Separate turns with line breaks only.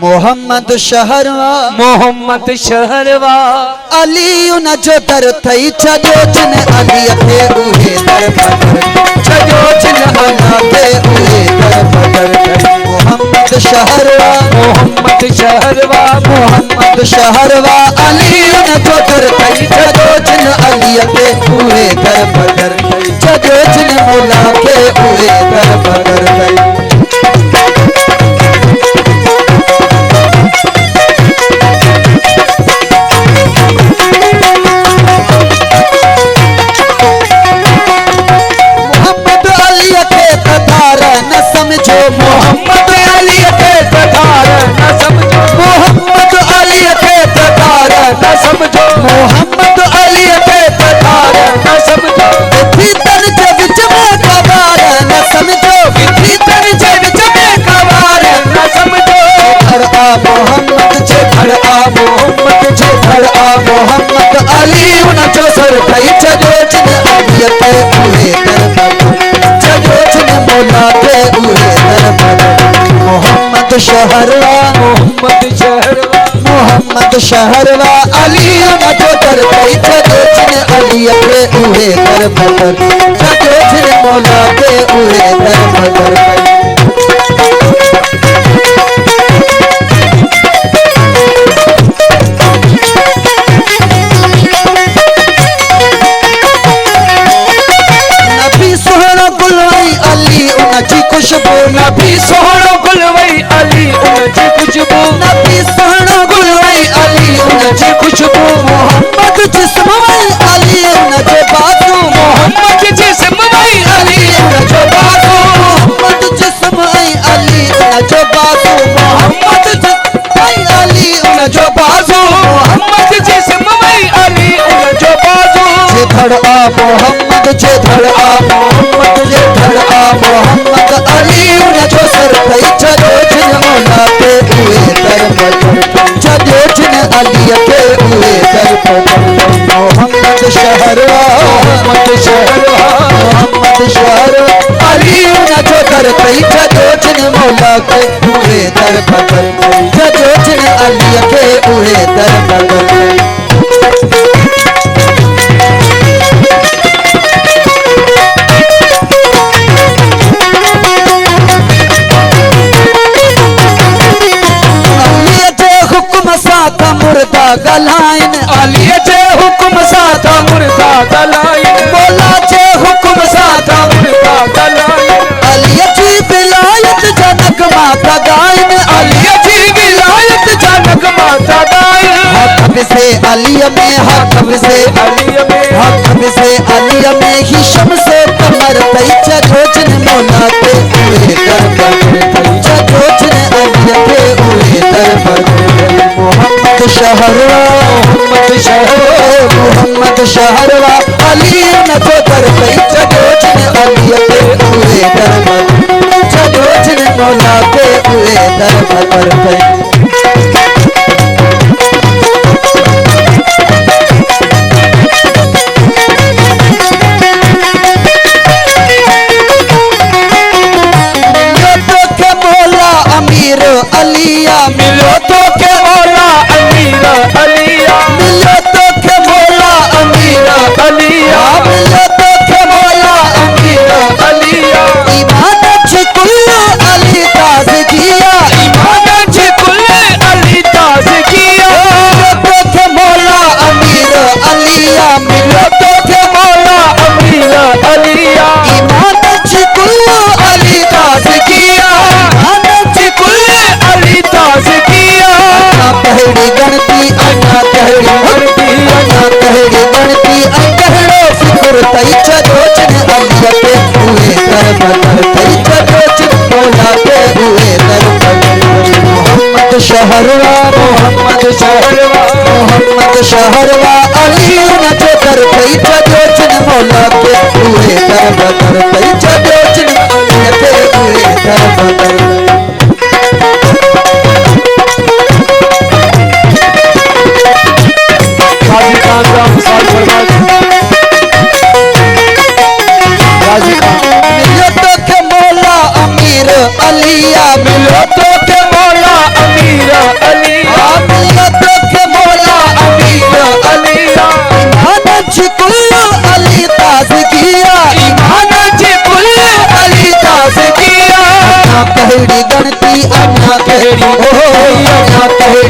मोहम्मद शहरवा
मोहम्मद शहरवा
अली उन जो दर थई छजो जिन अली खे उहे दर पकड़ छजो जिन अना खे उहे दर पकड़ मोहम्मद शहरवा
मोहम्मद शहरवा
मोहम्मद शहरवा अली उन जो दर थई छजो जिन अली खे उहे दर पकड़ छजो जिन मौला खे उहे दर पकड़
मोहम्मद अली के तदार न समझो
मोहम्मद अली के तदार
न समझो
मोहम्मद अली के तदार
न समझो
भीतर जे विच में कबार न समझो भीतर जे विच में कबार
न समझो
घर आ मोहम्मद जे घर आ मोहम्मद जे घर आ मोहम्मद अली उन जो सर थई छजो जिन अली के उहे दर पकड़ छजो जिन मौला के उहे दर पकड़ मोहम्मद शहरवा
मोहम्मद शहरवा
मोहम्मद शहरवा अली उन जो दर थई छजो जिन अली के उहे दर पकड़ छजो जिन मौला के उहे दर पकड़ खुशबू
नबी सोहणो गुलवई अली उनजी खुशबू
नबी सोहणो गुलवई अली उनजी खुशबू मोहम्मद जिस्म वई अली उनजे बाजू
मोहम्मद जिस्म वई अली उनजो बाजू
मोहम्मद जिस्म वई अली उनजो बाजू मोहम्मद जिस्म वई अली उनजो बाजू
मोहम्मद जिस्म वई अली उनजो बाजू
जे धड़ आ मोहम्मद जे धड़ आ मोहम्मद जे धड़ आ मोहम्मद अली उनजो सर थई छजो जिन मौला के उहे दर पकड़ छजो जिन अली के उहे दर पकड़ मोहम्मद शहरवा
मोहम्मद शहरवा
मोहम्मद शहरवा अली उनजो दर थई छजो जिन मौला के उहे दर पकड़ छजो जिन अली के उहे दर पकड़ मुर्दा गलाइन
अली जे हुक्म साथ मुर्दा गलाइन
मौला जे हुक्म साथ
मुर्दा गलाइन
अली जी विलायत जनक माता गाइन
अली जी विलायत जनक माता गाइन
हक से अली में हक से
अली में
हक से अली में ही शम्स कमर तई छजो जिन मौला के उहे दर पकड़ छजो जिन अली के उहे दर पकड़ मोहम्मद शहरवा
मोहम्मद शहरवा
मोहम्मद शहरवा अली उनजो दर थई छजो जिन अली के उहे दर पकड़ छजो जिन मौला के उहे दर पकड़ अलिया
मिलो तो के मौला अमीर अलिया
मिलो तो के मौला अमीर
अलिया
मिलो तो के मौला अमीर
अलिया
ईमान छिकुल्लो अली ताज़गिया
ईमान छिकुल्ले अली ताज़गिया
मिलो तो के मौला अमीर अलिया
मिलो तो के मौला अमीर अलिया
ईमान छिकुल्लो अली ताज़गिया
ईमान छिकुल्ले अली ताज़गिया
कहड़ी गणती अन्ना कहड़ी
गणती
अन्ना कहड़ी गणती कहड़ो फिक्र तई छजो जिन अली के उहे दर पकड़ तई छजो जिन मौला के उहे दर पकड़ मोहम्मद शहरवा
मोहम्मद शहरवा
मोहम्मद शहरवा अली उनजो दर थई छजो जिन मौला के उहे दर पकड़ तई छजो जिन अली के उहे दर पकड़
गाजी खान का मिसाल फरमाए गाजी खान
मिलो तो के मौला अमीर अलिया
मिलो तो के मौला अमीर
अञा कहिड़ी गणती अञा कहिड़ी ओ अञा कहिड़ी